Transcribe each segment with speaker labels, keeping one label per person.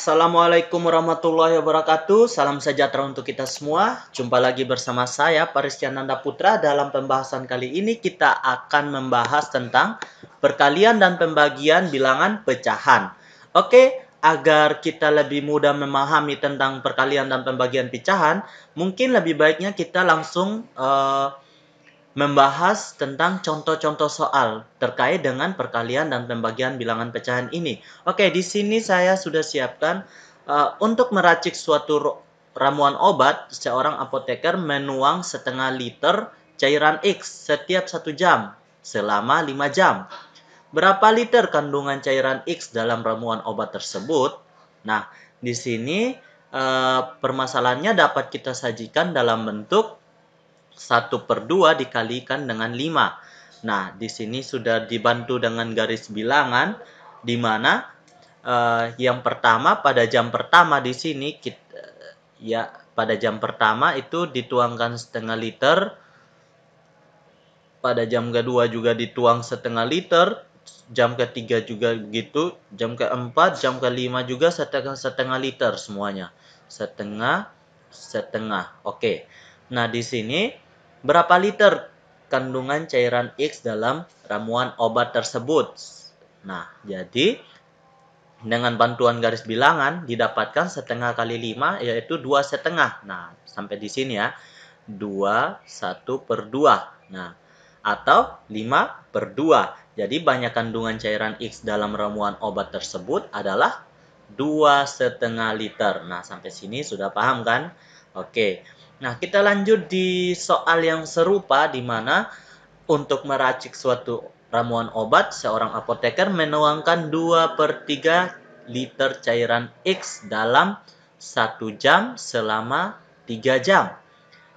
Speaker 1: Assalamualaikum warahmatullahi wabarakatuh. Salam sejahtera untuk kita semua. Jumpa lagi bersama saya, Parisyananda Putra. Dalam pembahasan kali ini kita akan membahas tentang perkalian dan pembagian bilangan pecahan. Oke, agar kita lebih mudah memahami tentang perkalian dan pembagian pecahan, mungkin lebih baiknya kita langsung membahas tentang contoh-contoh soal terkait dengan perkalian dan pembagian bilangan pecahan ini. Oke, di sini saya sudah siapkan untuk meracik suatu ramuan obat, seorang apoteker menuang setengah liter cairan X setiap 1 jam selama 5 jam. Berapa liter kandungan cairan X dalam ramuan obat tersebut? Nah, di sini permasalahannya dapat kita sajikan dalam bentuk 1/2 dikalikan dengan 5. Nah, di sini sudah dibantu dengan garis bilangan, di mana yang pertama pada jam pertama di sini pada jam pertama itu dituangkan setengah liter, pada jam kedua juga dituang setengah liter, jam ketiga juga begitu, jam keempat, jam kelima juga setengah liter semuanya, setengah. Oke. Nah, di sini berapa liter kandungan cairan X dalam ramuan obat tersebut? Nah, jadi dengan bantuan garis bilangan didapatkan setengah kali 5 yaitu 2,5. Nah, sampai di sini ya. 1/2. Nah, atau 5/2. Jadi banyak kandungan cairan X dalam ramuan obat tersebut adalah 2,5 liter. Nah, sampai sini sudah paham kan? Oke. Nah, kita lanjut di soal yang serupa di mana untuk meracik suatu ramuan obat, seorang apoteker menuangkan 2/3 liter cairan X dalam 1 jam selama 3 jam.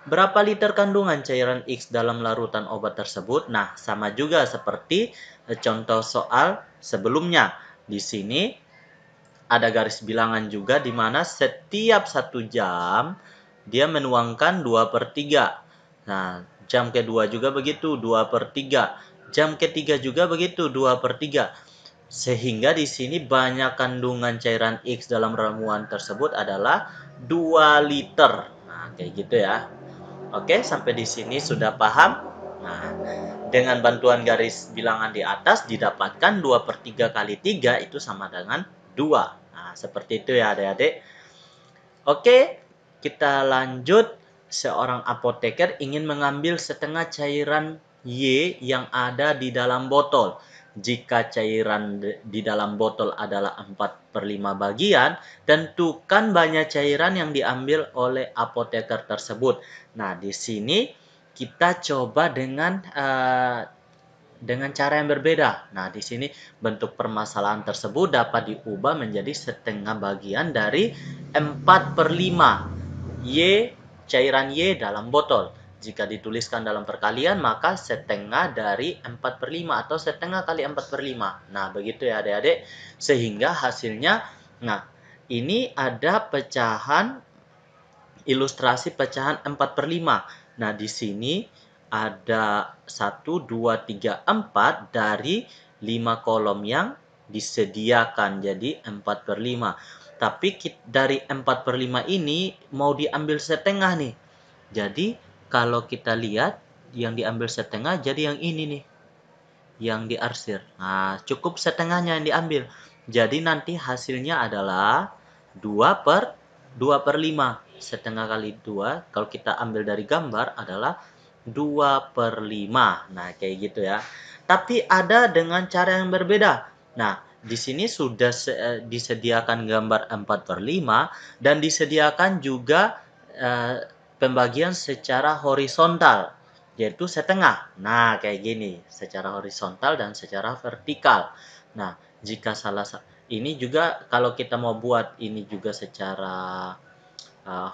Speaker 1: Berapa liter kandungan cairan X dalam larutan obat tersebut? Nah, sama juga seperti contoh soal sebelumnya. Di sini ada garis bilangan juga di mana setiap 1 jam dia menuangkan 2/3. Nah, jam kedua juga begitu, 2/3. Jam ketiga juga begitu, 2/3. Sehingga di sini banyak kandungan cairan X dalam ramuan tersebut adalah 2 liter. Nah, kayak gitu ya. Oke, sampai di sini sudah paham? Nah, dengan bantuan garis bilangan di atas didapatkan 2/3 kali 3 itu sama dengan 2. Nah, seperti itu ya adik-adik. Oke, kita lanjut. Seorang apoteker ingin mengambil setengah cairan Y yang ada di dalam botol. Jika cairan di dalam botol adalah 4/5 bagian, tentukan banyak cairan yang diambil oleh apoteker tersebut. Nah, di sini kita coba dengan cara yang berbeda. Nah, di sini bentuk permasalahan tersebut dapat diubah menjadi setengah bagian dari 4/5 Y, cairan Y dalam botol. Jika dituliskan dalam perkalian, maka setengah dari 4/5 atau setengah kali 4/5. Nah, begitu ya adik-adik. Sehingga hasilnya, nah, ini ada pecahan, ilustrasi pecahan 4/5. Nah, di sini ada 1, 2, 3, 4 dari 5 kolom yang disediakan. Jadi 4/5. Tapi dari 4/5 ini mau diambil setengah nih. Jadi kalau kita lihat yang diambil setengah jadi yang ini nih. Yang diarsir. Nah, cukup setengahnya yang diambil. Jadi nanti hasilnya adalah 2/5. Setengah kali 2, kalau kita ambil dari gambar adalah 2/5. Nah, kayak gitu ya. Tapi ada dengan cara yang berbeda. Nah, di sini sudah disediakan gambar 4/5 dan disediakan juga pembagian secara horizontal, yaitu setengah. Nah, kayak gini, secara horizontal dan secara vertikal. Nah, jika ini juga kalau kita mau buat ini juga secara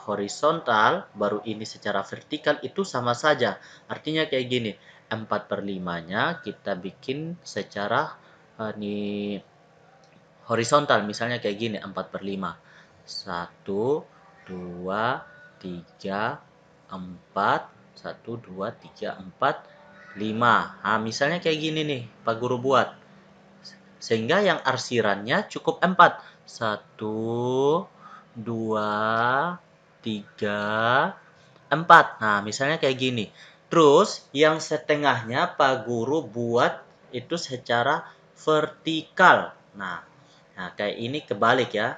Speaker 1: horizontal, baru ini secara vertikal, itu sama saja. Artinya kayak gini, 4/5-nya kita bikin secara horizontal. Misalnya kayak gini, 4/5. 1, 2, 3, 4. 1, 2, 3, 4, 5. Nah, misalnya kayak gini nih, Pak Guru buat. Sehingga yang arsirannya cukup 4. 1, 2, 3, 4. Nah, misalnya kayak gini. Terus, yang setengahnya Pak Guru buat itu secara vertikal. Nah, kayak ini kebalik ya.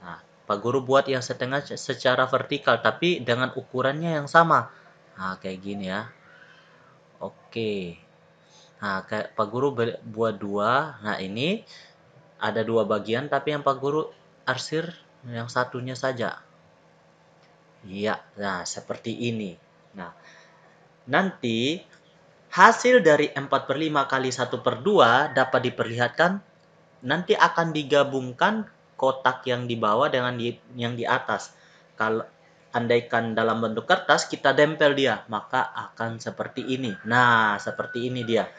Speaker 1: Nah, Pak Guru buat yang setengah secara vertikal, tapi dengan ukurannya yang sama. Nah, kayak gini ya. Oke. Nah, kayak Pak Guru buat dua. Nah, ini ada dua bagian, tapi yang Pak Guru arsir yang satunya saja. Iya, nah seperti ini. Nah, nanti hasil dari 4/5 kali 1/2 dapat diperlihatkan nanti akan digabungkan kotak yang di bawah dengan yang di atas. Kalau andaikan dalam bentuk kertas, kita tempel dia, maka akan seperti ini. Nah, seperti ini dia.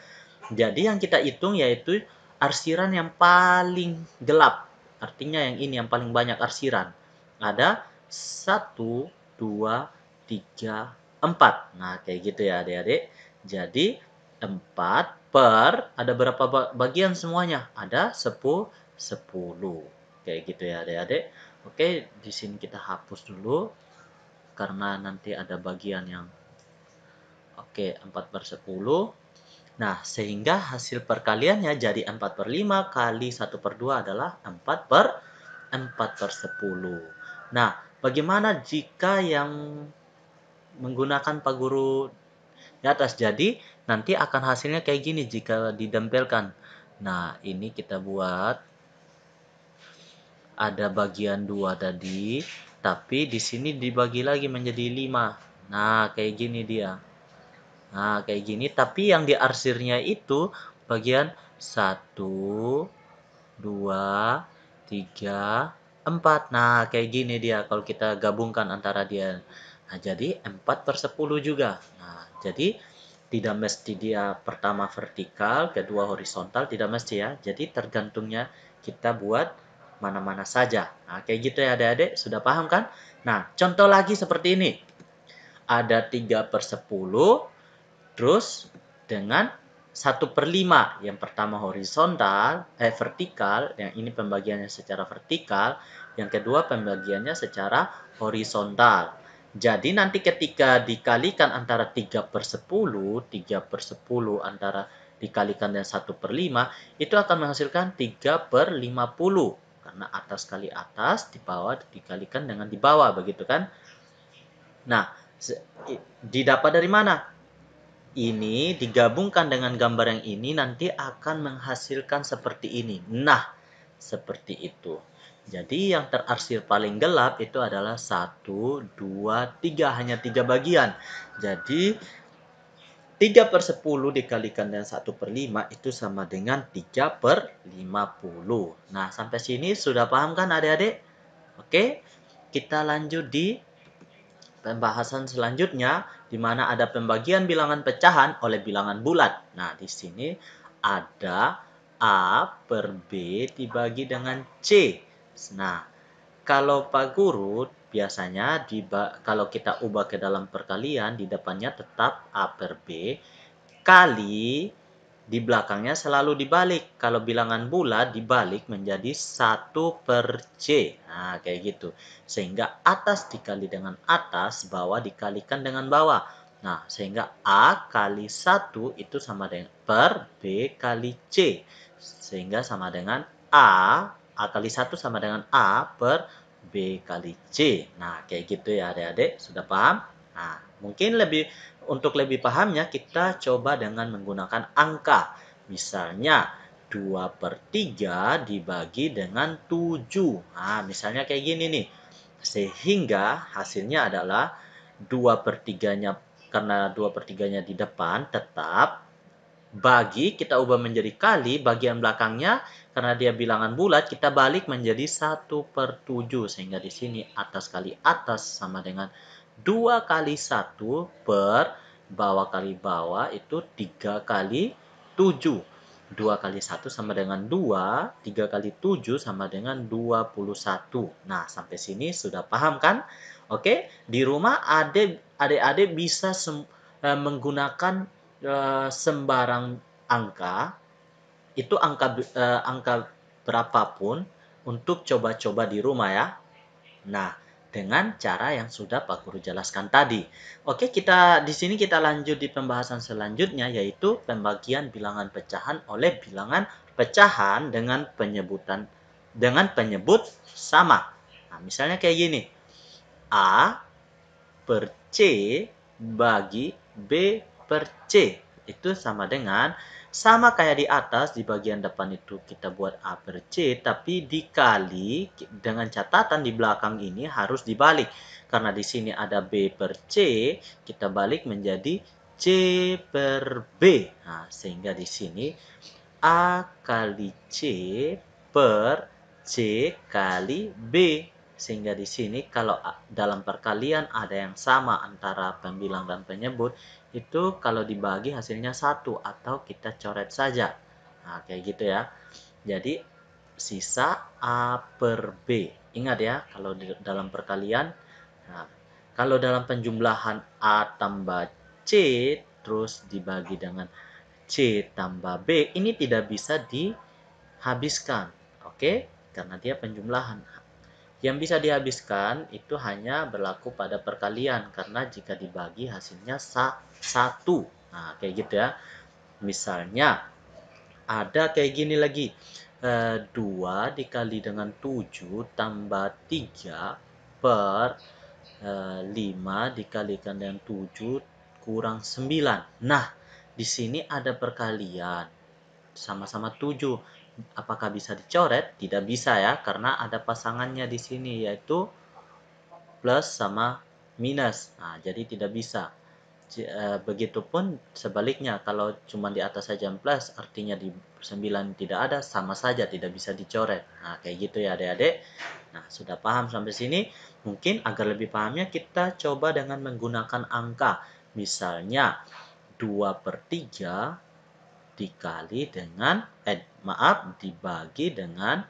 Speaker 1: Jadi yang kita hitung yaitu arsiran yang paling gelap. Artinya yang ini yang paling banyak arsiran. Ada 1, 2, 3, 4. Nah, kayak gitu ya adik-adik. Jadi 4 per ada berapa bagian semuanya? Ada 10, 10. Kayak gitu ya adik-adik. Oke, di sini kita hapus dulu karena nanti ada bagian yang oke, 4/10. Nah, sehingga hasil perkaliannya jadi 4/5 kali 1/2 adalah 4/10. Nah, bagaimana jika yang menggunakan Pak Guru di atas? Jadi, nanti akan hasilnya kayak gini jika didempelkan. Nah, ini kita buat ada bagian 2 tadi, tapi di sini dibagi lagi menjadi 5. Nah, kayak gini dia. Nah, kayak gini, tapi yang diarsirnya itu bagian 1, 2, 3, 4. Nah, kayak gini dia kalau kita gabungkan antara dia. Nah, jadi 4/10 juga. Nah, jadi tidak mesti dia pertama vertikal, kedua horizontal, tidak mesti ya. Jadi tergantungnya kita buat mana-mana saja. Nah, kayak gitu ya adik-adik, sudah paham kan? Nah, contoh lagi seperti ini. Ada 3/10, terus dengan 1/5. Yang pertama vertikal, yang ini pembagiannya secara vertikal, yang kedua pembagiannya secara horizontal. Jadi nanti ketika dikalikan antara 3/10, 3/10 antara dikalikan dengan 1/5, itu akan menghasilkan 3/50. Karena atas kali atas, di bawah dikalikan dengan di bawah, begitu kan? Nah, didapat dari mana? Ini digabungkan dengan gambar yang ini nanti akan menghasilkan seperti ini. Nah, seperti itu. Jadi yang terarsir paling gelap itu adalah 1, 2, 3. Hanya 3 bagian. Jadi 3/10 dikalikan dengan 1/5 itu sama dengan 3/50. Nah, sampai sini sudah paham kan adik-adik? Oke, kita lanjut di pembahasan selanjutnya, di mana ada pembagian bilangan pecahan oleh bilangan bulat. Nah, di sini ada A per B dibagi dengan C. Nah, kalau Pak Guru biasanya kalau kita ubah ke dalam perkalian, di depannya tetap A per B kali di belakangnya selalu dibalik. Kalau bilangan bulat dibalik menjadi 1/C. Nah, kayak gitu. Sehingga atas dikali dengan atas, bawah dikalikan dengan bawah. Nah, sehingga A kali 1 itu sama dengan per B kali C. Sehingga sama dengan A kali 1 sama dengan A per B kali C. Nah, kayak gitu ya adik-adik. Sudah paham? Nah, mungkin untuk lebih pahamnya, kita coba dengan menggunakan angka. Misalnya, 2/3 dibagi dengan 7. Nah, misalnya kayak gini nih. Sehingga hasilnya adalah 2/3-nya, karena 2/3-nya di depan, tetap kita ubah menjadi kali, bagian belakangnya, karena dia bilangan bulat, kita balik menjadi 1/7. Sehingga di sini atas kali atas sama dengan 2 kali 1 per bawah kali bawah itu 3 kali 7. 2 kali 1 sama dengan 2, 3 kali 7 sama dengan 21. Nah, sampai sini sudah paham kan? Oke, di rumah adik-adik bisa menggunakan sembarang angka, itu angka berapapun, untuk coba-coba di rumah ya. Nah, dengan cara yang sudah Pak Guru jelaskan tadi. Oke, di sini kita lanjut di pembahasan selanjutnya, yaitu pembagian bilangan pecahan oleh bilangan pecahan dengan penyebut sama. Nah, misalnya kayak gini. A per C bagi B per C. Itu sama kayak di atas, di bagian depan itu kita buat A per C, tapi dikali dengan catatan di belakang ini harus dibalik. Karena di sini ada B per C, kita balik menjadi C per B. Nah, sehingga di sini A kali C per C kali B. Sehingga di sini kalau dalam perkalian ada yang sama antara pembilang dan penyebut, itu kalau dibagi hasilnya 1 atau kita coret saja. Nah, kayak gitu ya. Jadi sisa A per B. Ingat ya, kalau dalam perkalian, nah, kalau dalam penjumlahan A tambah C terus dibagi dengan C tambah B, ini tidak bisa dihabiskan. Oke? Karena dia penjumlahan. Yang bisa dihabiskan itu hanya berlaku pada perkalian, karena jika dibagi hasilnya 1. Nah, kayak gitu ya. Misalnya, ada kayak gini lagi. 2 dikali dengan 7 tambah 3 per 5 dikalikan dengan 7 kurang 9. Nah, di sini ada perkalian. Sama-sama 7. Apakah bisa dicoret? Tidak bisa ya, karena ada pasangannya di sini, yaitu plus sama minus. Nah, jadi tidak bisa. Begitupun sebaliknya, kalau cuma di atas saja plus, artinya di 9 tidak ada, sama saja tidak bisa dicoret. Nah, kayak gitu ya adik-adik. Nah, sudah paham sampai sini? Mungkin agar lebih pahamnya kita coba dengan menggunakan angka. Misalnya 2 per 3 dikali dengan, dibagi dengan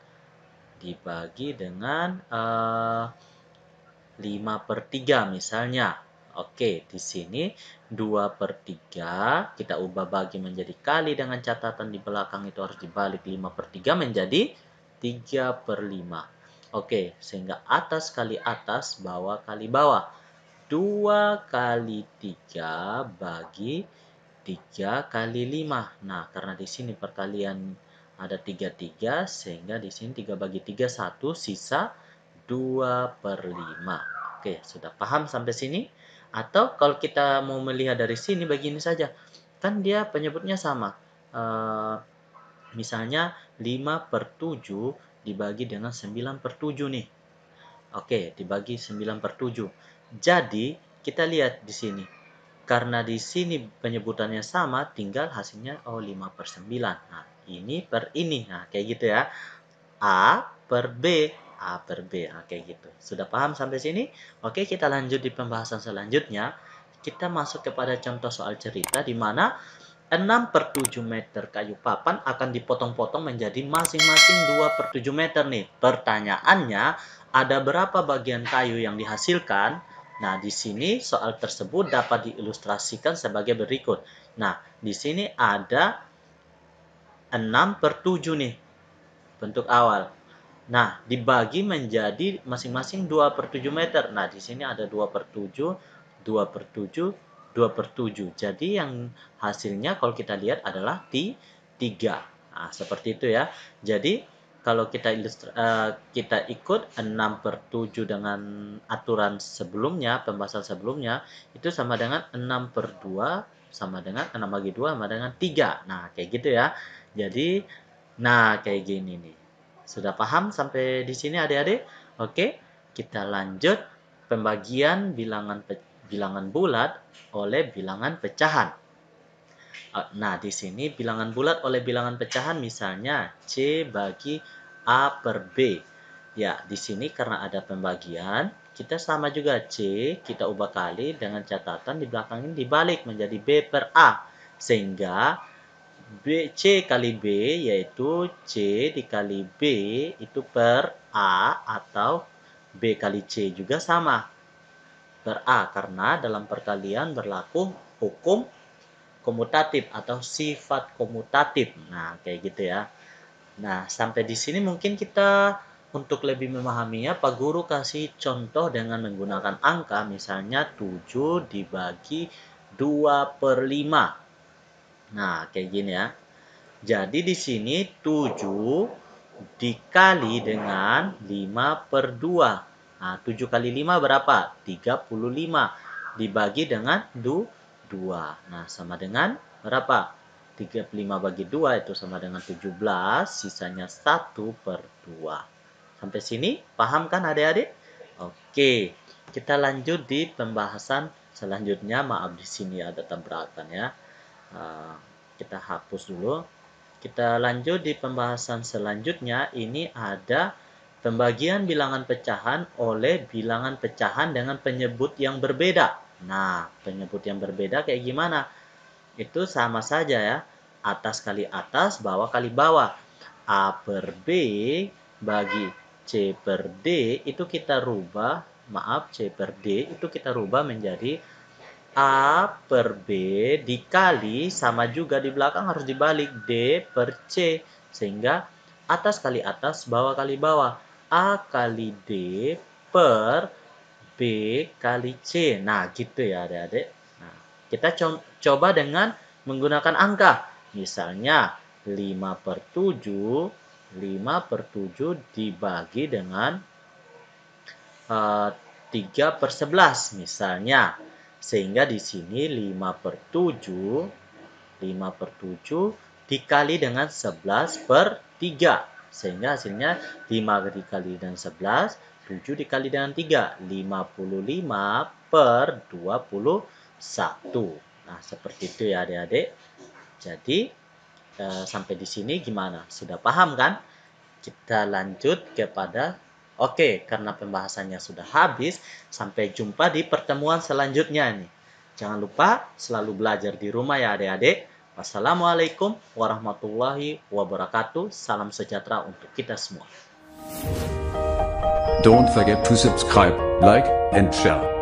Speaker 1: 5 per 3 misalnya. Oke, di sini 2 per 3 kita ubah bagi menjadi kali dengan catatan di belakang itu harus dibalik. 5 per 3 menjadi 3 per 5. Oke, sehingga atas kali atas, bawah kali bawah. 2 kali 3 bagi 3 kali 5. Nah, karena di sini perkalian ada 3 sehingga di sini 3 bagi 3 1, sisa 2 per 5. Oke, sudah paham sampai sini? Atau kalau kita mau melihat dari sini, begini saja. Kan dia penyebutnya sama. Misalnya 5 per 7 dibagi dengan 9 per 7 nih. Oke, dibagi 9 per 7. Jadi, kita lihat di sini. Karena di sini penyebutannya sama, tinggal hasilnya 5 per 9. Nah, ini per ini. Nah, kayak gitu ya. A per B. A per B. Nah, kayak gitu. Sudah paham sampai sini? Oke, kita lanjut di pembahasan selanjutnya. Kita masuk kepada contoh soal cerita di mana 6 per 7 meter kayu papan akan dipotong-potong menjadi masing-masing 2 per 7 meter nih. Pertanyaannya, ada berapa bagian kayu yang dihasilkan? Nah, di sini soal tersebut dapat diilustrasikan sebagai berikut. Nah, di sini ada 6 per 7 nih, bentuk awal. Nah, dibagi menjadi masing-masing 2 per 7 meter. Nah, di sini ada 2 per 7, 2 per 7, 2 per 7. Jadi yang hasilnya kalau kita lihat adalah 3. Nah, seperti itu ya. Jadi, kalau kita ikut 6 per 7 dengan aturan sebelumnya, pembahasan sebelumnya, itu sama dengan 6 per 2, sama dengan 6 bagi 2, sama dengan 3. Nah, kayak gitu ya. Jadi, nah kayak gini nih. Sudah paham sampai di sini adik-adik? Oke, kita lanjut pembagian bilangan bulat oleh bilangan pecahan. Nah, di sini bilangan bulat oleh bilangan pecahan misalnya C bagi A per B. Ya, di sini karena ada pembagian, kita sama juga C, kita ubah kali dengan catatan di belakang ini dibalik menjadi B per A. Sehingga C kali B yaitu C dikali B itu per A atau B kali C juga sama per A karena dalam perkalian berlaku hukum komutatif atau sifat komutatif. Nah, kayak gitu ya. Nah, sampai di sini mungkin kita untuk lebih memahaminya, Pak Guru kasih contoh dengan menggunakan angka, misalnya 7 dibagi 2/5. Nah, kayak gini ya. Jadi di sini 7 dikali dengan 5/2. Nah, 7 kali 5 berapa? 35. Dibagi dengan 2. Nah, sama dengan berapa? 35 bagi 2 itu sama dengan 17, sisanya 1/2. Sampai sini paham kan adik-adik? Oke, kita lanjut di pembahasan selanjutnya. Maaf di sini ada tabrakan ya. Kita hapus dulu. Kita lanjut di pembahasan selanjutnya. Ini ada pembagian bilangan pecahan oleh bilangan pecahan dengan penyebut yang berbeda. Nah, penyebut yang berbeda kayak gimana? Itu sama saja ya. Atas kali atas, bawah kali bawah. A per B bagi C per D itu kita rubah, maaf C per D itu kita rubah menjadi A per B dikali, sama juga di belakang harus dibalik, D per C. Sehingga atas kali atas, bawah kali bawah. A kali D per B kali C. Nah, gitu ya adik-adik. Nah, kita coba dengan menggunakan angka. Misalnya 5/7, 5/7 dibagi dengan 3/11 misalnya. Sehingga di sini 5/7 dikali dengan 11/3. Sehingga hasilnya 5 dikali dengan 11, 7 dikali dengan 3. 55/21. Nah, seperti itu ya adik-adik. Jadi, sampai di sini gimana? Sudah paham kan? Kita lanjut kepada Oke, karena pembahasannya sudah habis, sampai jumpa di pertemuan selanjutnya nih. Jangan lupa selalu belajar di rumah ya adik-adik. Wassalamualaikum warahmatullahi wabarakatuh. Salam sejahtera untuk kita semua.
Speaker 2: Don't forget to subscribe, like, and share.